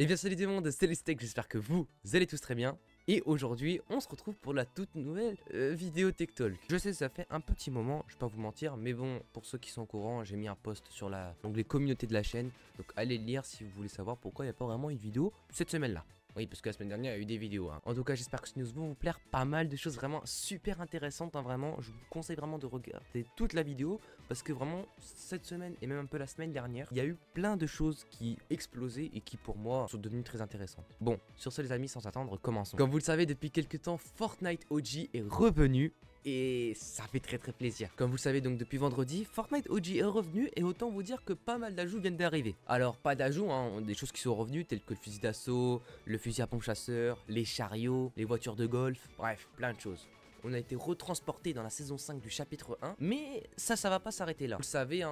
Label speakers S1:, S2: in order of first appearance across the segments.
S1: Et bien salut tout le monde, c'est Lestech, j'espère que vous allez tous très bien. Et aujourd'hui, on se retrouve pour la toute nouvelle vidéo Tech Talk. Je sais, ça fait un petit moment, je vais pas vous mentir, mais bon, pour ceux qui sont au courant, j'ai mis un post sur l'onglet communauté de la chaîne. Donc allez le lire si vous voulez savoir pourquoi il n'y a pas vraiment une vidéo cette semaine-là. Oui, parce que la semaine dernière, il y a eu des vidéos. En tout cas, j'espère que cette news va vous plaire. Pas mal de choses vraiment super intéressantes. Vraiment, je vous conseille vraiment de regarder toute la vidéo. Parce que vraiment, cette semaine et même un peu la semaine dernière, il y a eu plein de choses qui explosaient et qui, pour moi, sont devenues très intéressantes. Bon, sur ce, les amis, sans attendre, commençons. Comme vous le savez, depuis quelques temps, Fortnite OG est revenu. Et ça fait très plaisir. Comme vous le savez, donc depuis vendredi, Fortnite OG est revenu et autant vous dire que pas mal d'ajouts viennent d'arriver. Alors pas d'ajouts, des choses qui sont revenues telles que le fusil d'assaut, le fusil à pompe chasseur, les chariots, les voitures de golf, bref, plein de choses. On a été retransporté dans la saison 5 du chapitre 1, mais ça va pas s'arrêter là. Vous le savez,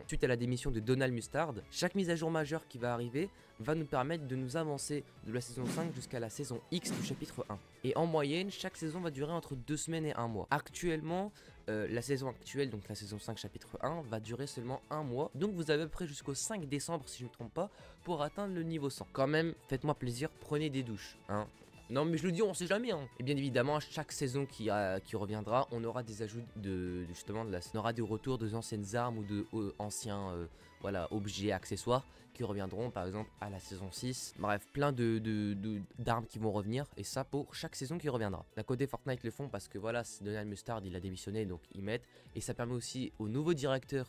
S1: suite à la démission de Donald Mustard, chaque mise à jour majeure qui va arriver va nous permettre de nous avancer de la saison 5 jusqu'à la saison X du chapitre 1. Et en moyenne, chaque saison va durer entre 2 semaines et 1 mois. Actuellement, la saison actuelle, donc la saison 5 chapitre 1, va durer seulement 1 mois. Donc vous avez à peu près jusqu'au 5 décembre, si je ne me trompe pas, pour atteindre le niveau 100. Quand même, faites-moi plaisir, prenez des douches, Non mais je le dis, on sait jamais Et bien évidemment, à chaque saison qui reviendra, on aura des ajouts on aura des retours de anciennes armes ou de anciens objets, accessoires qui reviendront par exemple à la saison 6. Bref, plein d'armes qui vont revenir et ça pour chaque saison qui reviendra. D'un côté, Fortnite le font parce que voilà, Donald Mustard il a démissionné, donc ils mettent. Et ça permet aussi au nouveau directeur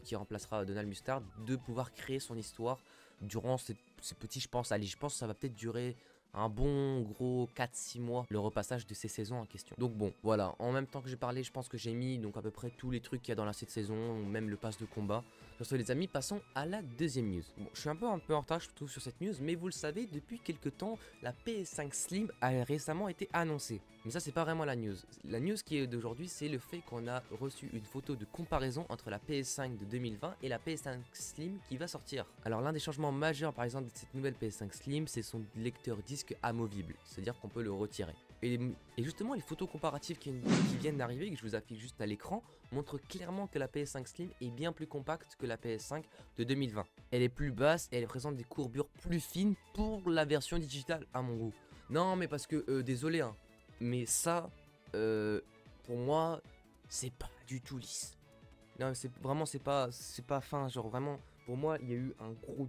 S1: qui remplacera Donald Mustard de pouvoir créer son histoire durant ces petits, je pense que ça va peut-être durer un bon gros 4-6 mois le repassage de ces saisons en question. Donc bon, voilà, en même temps que j'ai parlé, je pense que j'ai mis donc à peu près tous les trucs qu'il y a dans cette saison, même le pass de combat. Sur ce les amis, passons à la deuxième news. Bon, je suis un peu en retard je trouve sur cette news, mais vous le savez, depuis quelques temps, la PS5 Slim a récemment été annoncée. Mais ça c'est pas vraiment la news. La news qui est d'aujourd'hui, c'est le fait qu'on a reçu une photo de comparaison entre la PS5 de 2020 et la PS5 Slim qui va sortir. Alors l'un des changements majeurs par exemple de cette nouvelle PS5 Slim, c'est son lecteur disque amovible, c'est-à-dire qu'on peut le retirer. Et justement les photos comparatives qui viennent d'arriver, que je vous affiche juste à l'écran, montrent clairement que la PS5 Slim est bien plus compacte que la PS5 de 2020. Elle est plus basse et elle présente des courbures plus fines pour la version digitale à mon goût. Non mais parce que, désolé mais ça, pour moi, c'est pas du tout lisse. Non c'est vraiment, c'est pas fin, genre vraiment, pour moi il y a eu un gros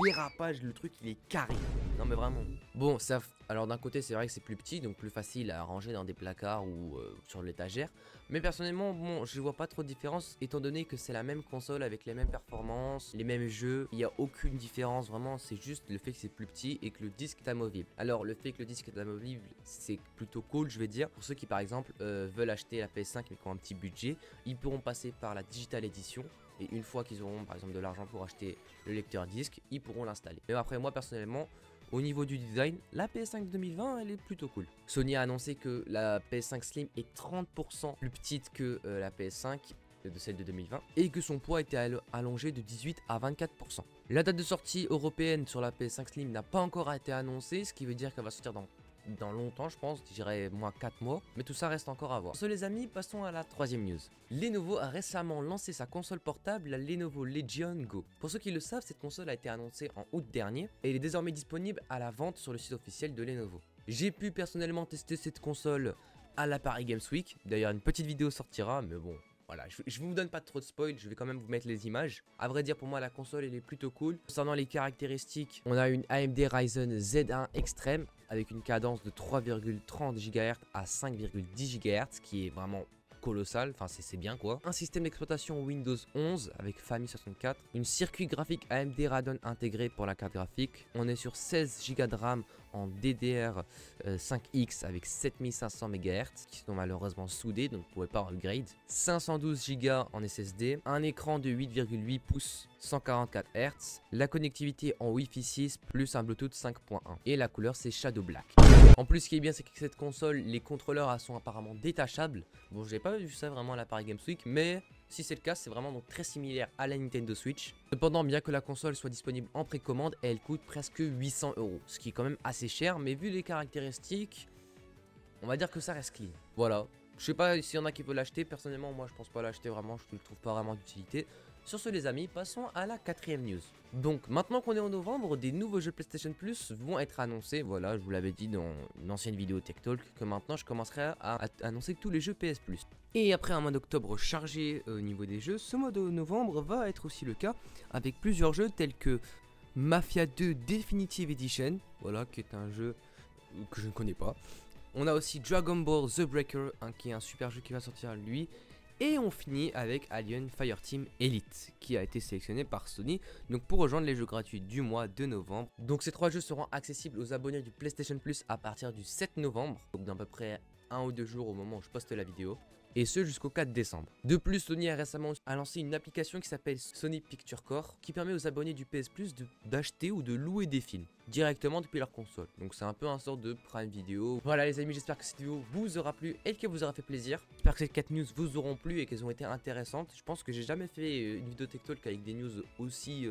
S1: dérapage, le truc il est carré. Non mais vraiment. Bon, ça, alors d'un côté c'est vrai que c'est plus petit, donc plus facile à ranger dans des placards ou sur l'étagère. Mais personnellement, bon, je vois pas trop de différence étant donné que c'est la même console avec les mêmes performances, les mêmes jeux. Il n'y a aucune différence vraiment, c'est juste le fait que c'est plus petit et que le disque est amovible. Alors le fait que le disque est amovible, c'est plutôt cool, je vais dire. Pour ceux qui par exemple veulent acheter la PS5 mais qui ont un petit budget, ils pourront passer par la Digital Edition. Et une fois qu'ils auront par exemple de l'argent pour acheter le lecteur disque, ils pourront l'installer. Mais après moi personnellement, au niveau du design, la PS5 2020 elle est plutôt cool. Sony a annoncé que la PS5 Slim est 30% plus petite que la PS5 de celle de 2020 et que son poids était allongé de 18 à 24%. La date de sortie européenne sur la PS5 Slim n'a pas encore été annoncée, ce qui veut dire qu'elle va sortir dans longtemps, je pense, je dirais moins 4 mois, mais tout ça reste encore à voir. Sur ce les amis, passons à la troisième news. Lenovo a récemment lancé sa console portable, la Lenovo Legion Go. Pour ceux qui le savent, cette console a été annoncée en août dernier et elle est désormais disponible à la vente sur le site officiel de Lenovo. J'ai pu personnellement tester cette console à la Paris Games Week, d'ailleurs une petite vidéo sortira, mais bon... Voilà, je vous donne pas trop de spoil, je vais quand même vous mettre les images. À vrai dire, pour moi, la console, elle est plutôt cool. Concernant les caractéristiques, on a une AMD Ryzen Z1 Extreme avec une cadence de 3,30 GHz à 5,10 GHz, qui est vraiment colossal, enfin c'est bien quoi. Un système d'exploitation Windows 11 avec Family 64, une circuit graphique AMD Radeon intégré pour la carte graphique. On est sur 16 Go de RAM en DDR5X avec 7500 MHz qui sont malheureusement soudés, donc vous ne pouvez pas upgrade. 512 Go en SSD, un écran de 8,8 pouces 144 Hz, la connectivité en Wi-Fi 6 plus un Bluetooth 5.1 et la couleur c'est Shadow Black. En plus ce qui est bien c'est que cette console, les contrôleurs sont apparemment détachables. Bon j'ai pas vu ça vraiment à la Paris Games Week, mais si c'est le cas c'est vraiment donc très similaire à la Nintendo Switch. Cependant bien que la console soit disponible en précommande, elle coûte presque 800 €, ce qui est quand même assez cher, mais vu les caractéristiques, on va dire que ça reste clean. Voilà, je sais pas s'il y en a qui veulent l'acheter, personnellement moi je pense pas l'acheter vraiment, je ne trouve pas vraiment d'utilité. Sur ce les amis, passons à la 4ème news. Donc maintenant qu'on est en novembre, des nouveaux jeux PlayStation Plus vont être annoncés. Voilà, je vous l'avais dit dans une ancienne vidéo Tech Talk que maintenant je commencerai à annoncer tous les jeux PS Plus. Et après un mois d'octobre chargé au niveau des jeux, ce mois de novembre va être aussi le cas avec plusieurs jeux tels que Mafia 2 Definitive Edition, voilà, qui est un jeu que je ne connais pas. On a aussi Dragon Ball The Breaker, qui est un super jeu qui va sortir lui. Et on finit avec Alien Fireteam Elite, qui a été sélectionné par Sony donc pour rejoindre les jeux gratuits du mois de novembre. Donc ces 3 jeux seront accessibles aux abonnés du PlayStation Plus à partir du 7 novembre, donc d'à peu près 1 ou 2 jours au moment où je poste la vidéo. Et ce jusqu'au 4 décembre. De plus, Sony a récemment lancé une application qui s'appelle Sony Picture Core, qui permet aux abonnés du PS Plus d'acheter ou de louer des films directement depuis leur console. Donc c'est un peu un sort de Prime Video. Voilà les amis, j'espère que cette vidéo vous aura plu et qu'elle vous aura fait plaisir. J'espère que ces 4 news vous auront plu et qu'elles ont été intéressantes. Je pense que j'ai jamais fait une vidéo Tech Talk avec des news aussi,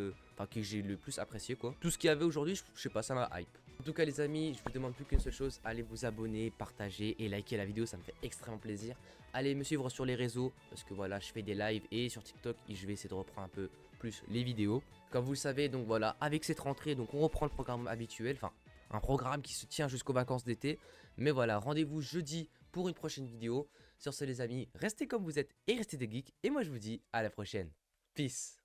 S1: que j'ai le plus apprécié quoi. Tout ce qu'il y avait aujourd'hui, je sais pas, ça m'a hype. En tout cas les amis, je vous demande plus qu'une seule chose, allez vous abonner, partager et liker la vidéo, ça me fait extrêmement plaisir. Allez me suivre sur les réseaux, parce que voilà, je fais des lives et sur TikTok, et je vais essayer de reprendre un peu plus les vidéos. Comme vous le savez, donc voilà, avec cette rentrée, donc on reprend le programme habituel, enfin, un programme qui se tient jusqu'aux vacances d'été. Mais voilà, rendez-vous jeudi pour une prochaine vidéo. Sur ce les amis, restez comme vous êtes et restez des geeks, et moi je vous dis à la prochaine. Peace.